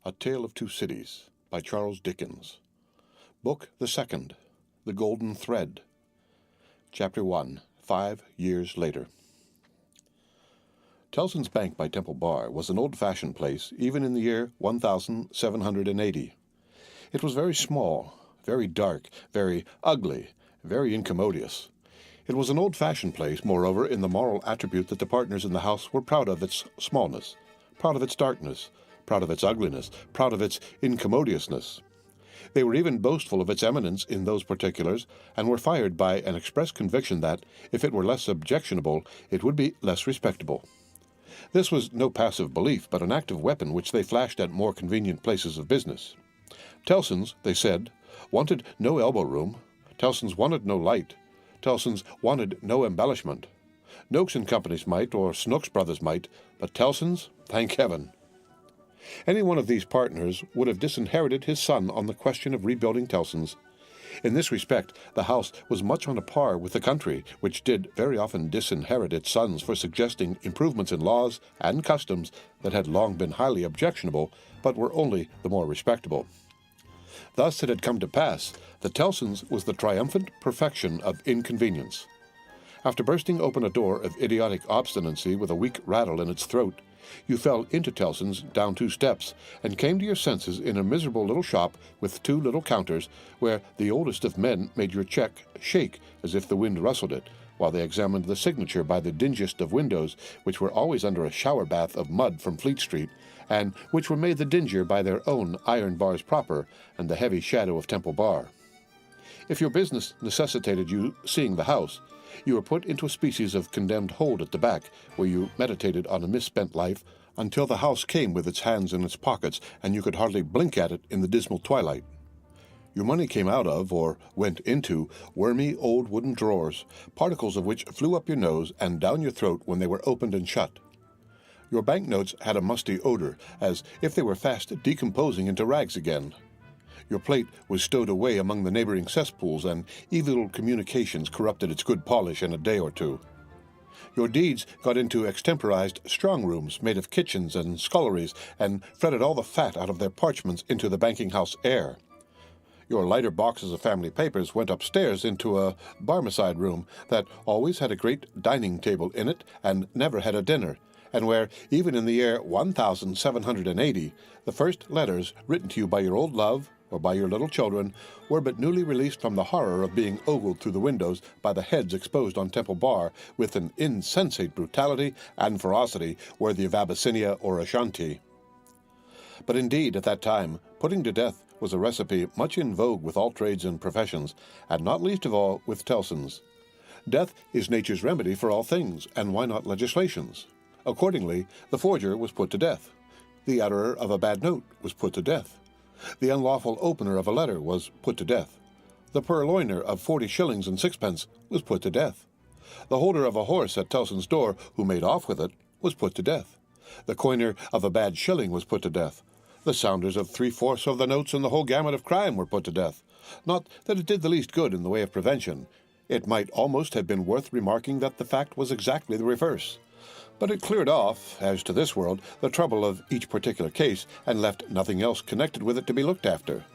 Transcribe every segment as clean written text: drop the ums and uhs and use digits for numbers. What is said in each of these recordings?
A Tale of Two Cities, by Charles Dickens. Book the Second, The Golden Thread. Chapter 1, 5 Years Later. Tellson's Bank by Temple Bar was an old-fashioned place, even in the year 1780. It was very small, very dark, very ugly, very incommodious. It was an old-fashioned place, moreover, in the moral attribute that the partners in the house were proud of its smallness, proud of its darkness, proud of its ugliness, proud of its incommodiousness. They were even boastful of its eminence in those particulars, and were fired by an express conviction that, if it were less objectionable, it would be less respectable. This was no passive belief, but an active weapon which they flashed at more convenient places of business. Tellson's, they said, wanted no elbow-room. Tellson's wanted no light. Tellson's wanted no embellishment. Noakes and Company's might, or Snooks Brothers might, but Tellson's, thank heaven. Any one of these partners would have disinherited his son on the question of rebuilding Tellson's. In this respect, the house was much on a par with the country, which did very often disinherit its sons for suggesting improvements in laws and customs that had long been highly objectionable, but were only the more respectable. Thus it had come to pass that Tellson's was the triumphant perfection of inconvenience. After bursting open a door of idiotic obstinacy with a weak rattle in its throat, you fell into Tellson's down 2 steps, and came to your senses in a miserable little shop with 2 little counters, where the oldest of men made your check shake as if the wind rustled it, while they examined the signature by the dingiest of windows, which were always under a shower bath of mud from Fleet Street, and which were made the dingier by their own iron bars proper and the heavy shadow of Temple Bar. If your business necessitated you seeing the house, you were put into a species of condemned hold at the back, where you meditated on a misspent life until the house came with its hands in its pockets, and you could hardly blink at it in the dismal twilight. Your money came out of, or went into, wormy old wooden drawers, particles of which flew up your nose and down your throat when they were opened and shut. Your banknotes had a musty odor, as if they were fast decomposing into rags again. Your plate was stowed away among the neighboring cesspools, and evil communications corrupted its good polish in a day or two. Your deeds got into extemporized strong rooms made of kitchens and sculleries, and fretted all the fat out of their parchments into the banking-house air. Your lighter boxes of family papers went upstairs into a Barmecide room that always had a great dining table in it and never had a dinner, and where, even in the year 1780, the first letters written to you by your old love, or by your little children, were but newly released from the horror of being ogled through the windows by the heads exposed on Temple Bar with an insensate brutality and ferocity worthy of Abyssinia or Ashanti. But indeed, at that time, putting to death was a recipe much in vogue with all trades and professions, and not least of all with Tellson's. Death is nature's remedy for all things, and why not legislation's? Accordingly, the forger was put to death. The utterer of a bad note was put to death. The unlawful opener of a letter was put to death. The purloiner of 40 shillings and 6pence was put to death. The holder of a horse at Tellson's door, who made off with it, was put to death. The coiner of a bad shilling was put to death. The sounders of 3/4 of the notes in the whole gamut of crime were put to death. Not that it did the least good in the way of prevention. It might almost have been worth remarking that the fact was exactly the reverse. But it cleared off, as to this world, the trouble of each particular case, and left nothing else connected with it to be looked after.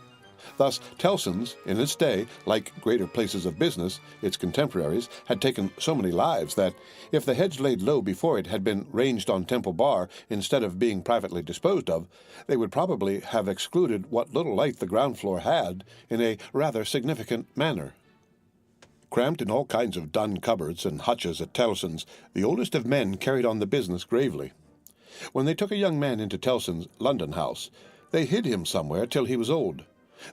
Thus, Tellson's, in its day, like greater places of business, its contemporaries, had taken so many lives that, if the heads laid low before it had been ranged on Temple Bar instead of being privately disposed of, they would probably have excluded what little light the ground floor had in a rather significant manner. Cramped in all kinds of dun cupboards and hutches at Tellson's, the oldest of men carried on the business gravely. When they took a young man into Tellson's London house, they hid him somewhere till he was old.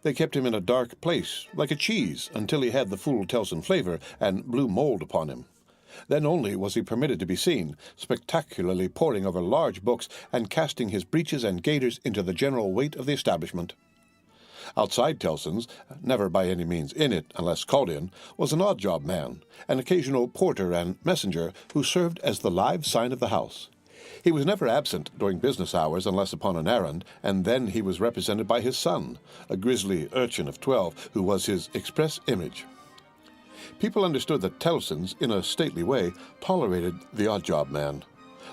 They kept him in a dark place, like a cheese, until he had the full Tellson flavor and blue mold upon him. Then only was he permitted to be seen, spectacularly poring over large books and casting his breeches and gaiters into the general weight of the establishment. Outside Tellson's, never by any means in it unless called in, was an odd-job man, an occasional porter and messenger who served as the live sign of the house. He was never absent during business hours unless upon an errand, and then he was represented by his son, a grisly urchin of 12, who was his express image. People understood that Tellson's, in a stately way, tolerated the odd-job man.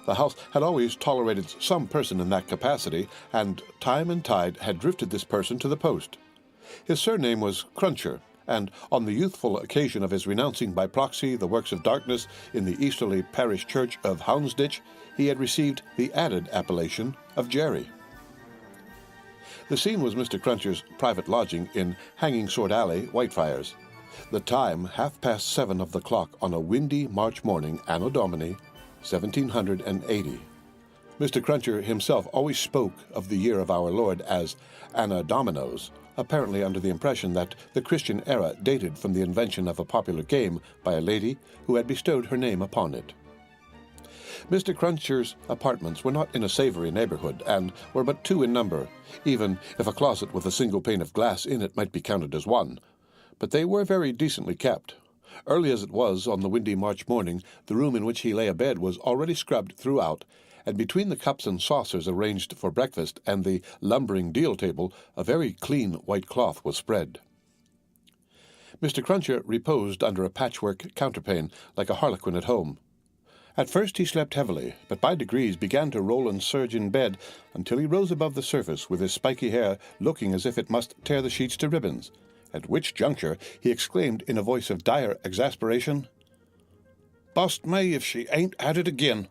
The house had always tolerated some person in that capacity, and time and tide had drifted this person to the post. His surname was Cruncher, and on the youthful occasion of his renouncing by proxy the works of darkness in the easterly parish church of Houndsditch, he had received the added appellation of Jerry. The scene was Mr. Cruncher's private lodging in Hanging Sword Alley, Whitefriars. The time 7:30 of the clock on a windy March morning, Anno Domini, 1780. Mr. Cruncher himself always spoke of the year of our Lord as Anna Dominos, apparently under the impression that the Christian era dated from the invention of a popular game by a lady who had bestowed her name upon it. Mr. Cruncher's apartments were not in a savory neighborhood, and were but two in number, even if a closet with a single pane of glass in it might be counted as one. But they were very decently kept. Early as it was on the windy March morning, the room in which he lay abed was already scrubbed throughout, and between the cups and saucers arranged for breakfast and the lumbering deal table, a very clean white cloth was spread. Mr. Cruncher reposed under a patchwork counterpane like a harlequin at home. At first he slept heavily, but by degrees began to roll and surge in bed until he rose above the surface with his spiky hair looking as if it must tear the sheets to ribbons, at which juncture he exclaimed in a voice of dire exasperation, "Bust me if she ain't at it again."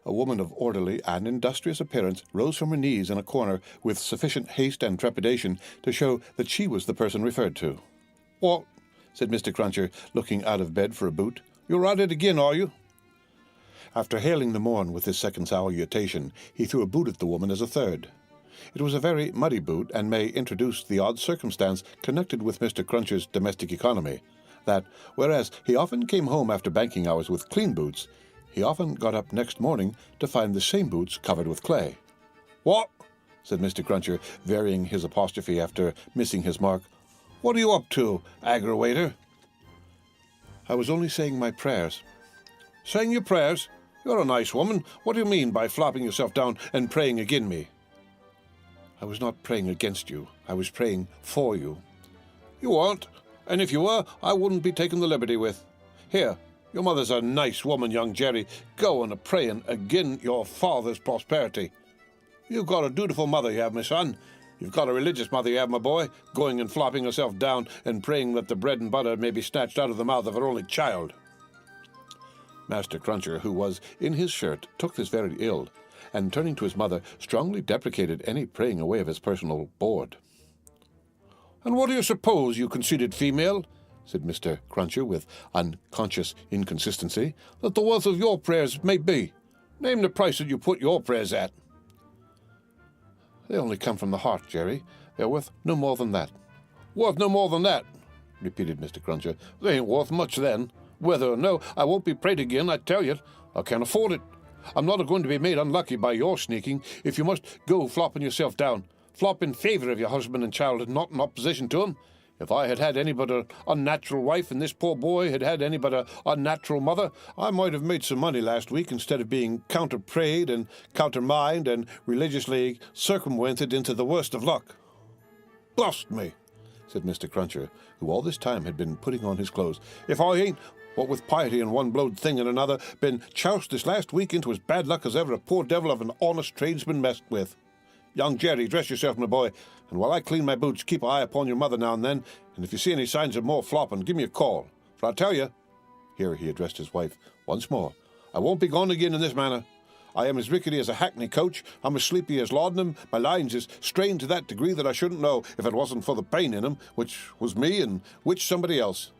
A woman of orderly and industrious appearance rose from her knees in a corner with sufficient haste and trepidation to show that she was the person referred to. "What?" said Mr. Cruncher, looking out of bed for a boot. "You're at it again, are you?" After hailing the morn with his second salutation, he threw a boot at the woman as a third. It was a very muddy boot, and may introduce the odd circumstance connected with Mr. Cruncher's domestic economy, that, whereas he often came home after banking hours with clean boots, he often got up next morning to find the same boots covered with clay. "What?" said Mr. Cruncher, varying his apostrophe after missing his mark. "What are you up to, aggrawator?" "I was only saying my prayers." "Saying your prayers? You're a nice woman. What do you mean by flopping yourself down and praying agin me?" "I was not praying against you. I was praying for you." "You weren't. And if you were, I wouldn't be taking the liberty with. Here, your mother's a nice woman, young Jerry, going a-praying agin your father's prosperity. You've got a dutiful mother, you have, my son. You've got a religious mother, you have, my boy, going and flopping herself down and praying that the bread and butter may be snatched out of the mouth of her only child." Master Cruncher, who was in his shirt, took this very ill, and turning to his mother, strongly deprecated any praying away of his personal board. "And what do you suppose, you conceited female," said Mr. Cruncher with unconscious inconsistency, "that the worth of your prayers may be? Name the price that you put your prayers at." "They only come from the heart, Jerry. They're worth no more than that." "Worth no more than that," repeated Mr. Cruncher. "They ain't worth much then. Whether or no, I won't be prayed again, I tell you. I can't afford it. I'm not going to be made unlucky by your sneaking. If you must go flopping yourself down, flop in favour of your husband and child, and not in opposition to him. If I had had any but an unnatural wife, and this poor boy had had any but an unnatural mother, I might have made some money last week instead of being counter-prayed and countermined and religiously circumvented into the worst of luck." "Blast me," said Mr. Cruncher, who all this time had been putting on his clothes, "if I ain't, what with piety and one blowed thing and another, been choused this last week into as bad luck as ever a poor devil of an honest tradesman messed with. Young Jerry, dress yourself, my boy, and while I clean my boots, keep an eye upon your mother now and then, and if you see any signs of more flopping, give me a call. For I tell you," here he addressed his wife once more, "I won't be gone again in this manner. I am as rickety as a hackney coach, I'm as sleepy as laudanum, my lines is strained to that degree that I shouldn't know if it wasn't for the pain in 'em, which was me and which somebody else.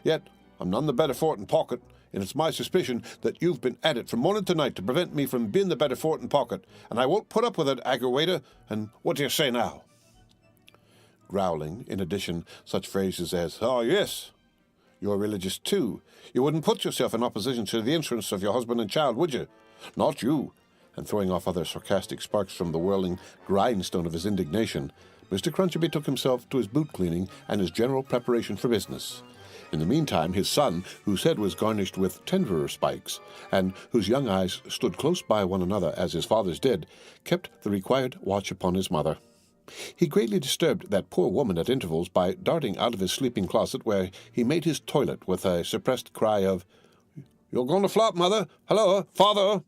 Yet I'm none the better for it in pocket, and it's my suspicion that you've been at it from morning to night to prevent me from being the better for it in pocket, and I won't put up with it, aggrawator, and what do you say now?" Growling, in addition, such phrases as, "Oh, yes, you're religious too. You wouldn't put yourself in opposition to the interests of your husband and child, would you? Not you," and throwing off other sarcastic sparks from the whirling grindstone of his indignation, Mr. Cruncher betook himself to his boot cleaning and his general preparation for business. In the meantime, his son, whose head was garnished with tenderer spikes, and whose young eyes stood close by one another as his father's did, kept the required watch upon his mother. He greatly disturbed that poor woman at intervals by darting out of his sleeping closet, where he made his toilet with a suppressed cry of, "You're going to flop, mother? Hello, father!"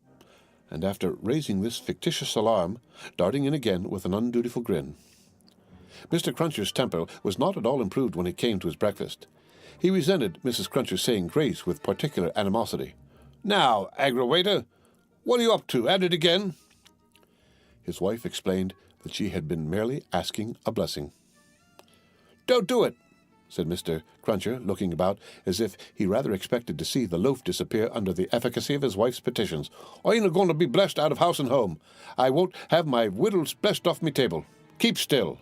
and after raising this fictitious alarm, darting in again with an undutiful grin. Mr. Cruncher's temper was not at all improved when it came to his breakfast. He resented Mrs. Cruncher's saying grace with particular animosity. "Now, aggravator, what are you up to? At it again?" His wife explained that she had been merely asking a blessing. "Don't do it," said Mr. Cruncher, looking about as if he rather expected to see the loaf disappear under the efficacy of his wife's petitions. "I ain't going to be blessed out of house and home. I won't have my wittles blessed off me table. Keep still."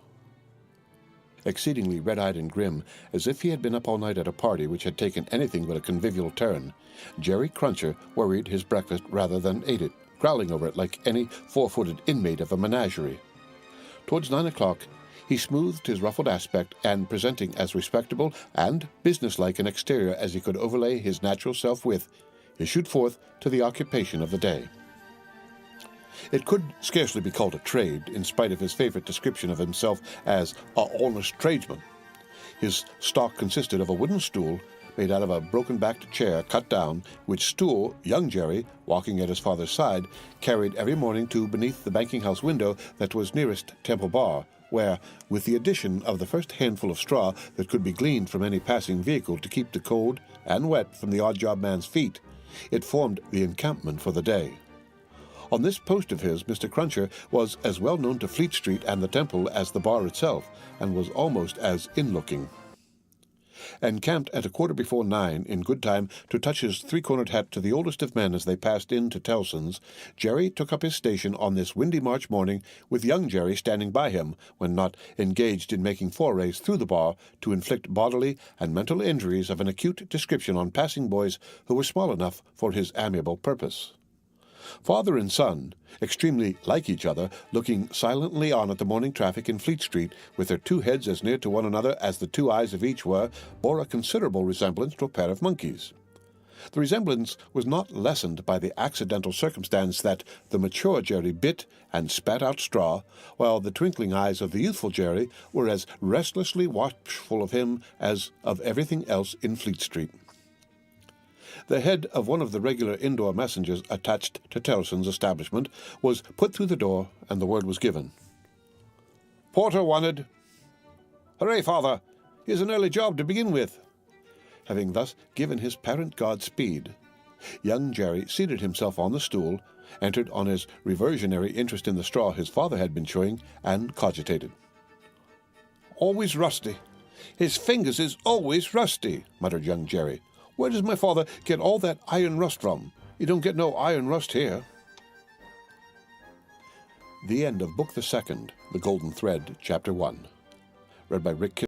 Exceedingly red-eyed and grim, as if he had been up all night at a party which had taken anything but a convivial turn, Jerry Cruncher worried his breakfast rather than ate it, growling over it like any four-footed inmate of a menagerie. Towards 9 o'clock, he smoothed his ruffled aspect, and presenting as respectable and businesslike an exterior as he could overlay his natural self with, issued forth to the occupation of the day. It could scarcely be called a trade, in spite of his favorite description of himself as a honest tradesman. His stock consisted of a wooden stool made out of a broken-backed chair cut down, which stool young Jerry, walking at his father's side, carried every morning to beneath the banking-house window that was nearest Temple Bar, where, with the addition of the first handful of straw that could be gleaned from any passing vehicle to keep the cold and wet from the odd-job man's feet, it formed the encampment for the day. On this post of his, Mr. Cruncher was as well known to Fleet Street and the Temple as the bar itself, and was almost as in-looking. Encamped at 9:15, in good time to touch his three-cornered hat to the oldest of men as they passed in to Tellson's, Jerry took up his station on this windy March morning, with young Jerry standing by him, when not engaged in making forays through the bar to inflict bodily and mental injuries of an acute description on passing boys who were small enough for his amiable purpose. Father and son, extremely like each other, looking silently on at the morning traffic in Fleet Street, with their two heads as near to one another as the two eyes of each were, bore a considerable resemblance to a pair of monkeys. The resemblance was not lessened by the accidental circumstance that the mature Jerry bit and spat out straw, while the twinkling eyes of the youthful Jerry were as restlessly watchful of him as of everything else in Fleet Street. The head of one of the regular indoor messengers attached to Tellson's establishment was put through the door, and the word was given. "Porter wanted." "Hooray, father! Here's an early job to begin with." Having thus given his parent Godspeed, young Jerry seated himself on the stool, entered on his reversionary interest in the straw his father had been chewing, and cogitated. "Always rusty. His fingers is always rusty," muttered young Jerry. "Where does my father get all that iron rust from? You don't get no iron rust here." The end of Book the Second, The Golden Thread, Chapter 1. Read by Rick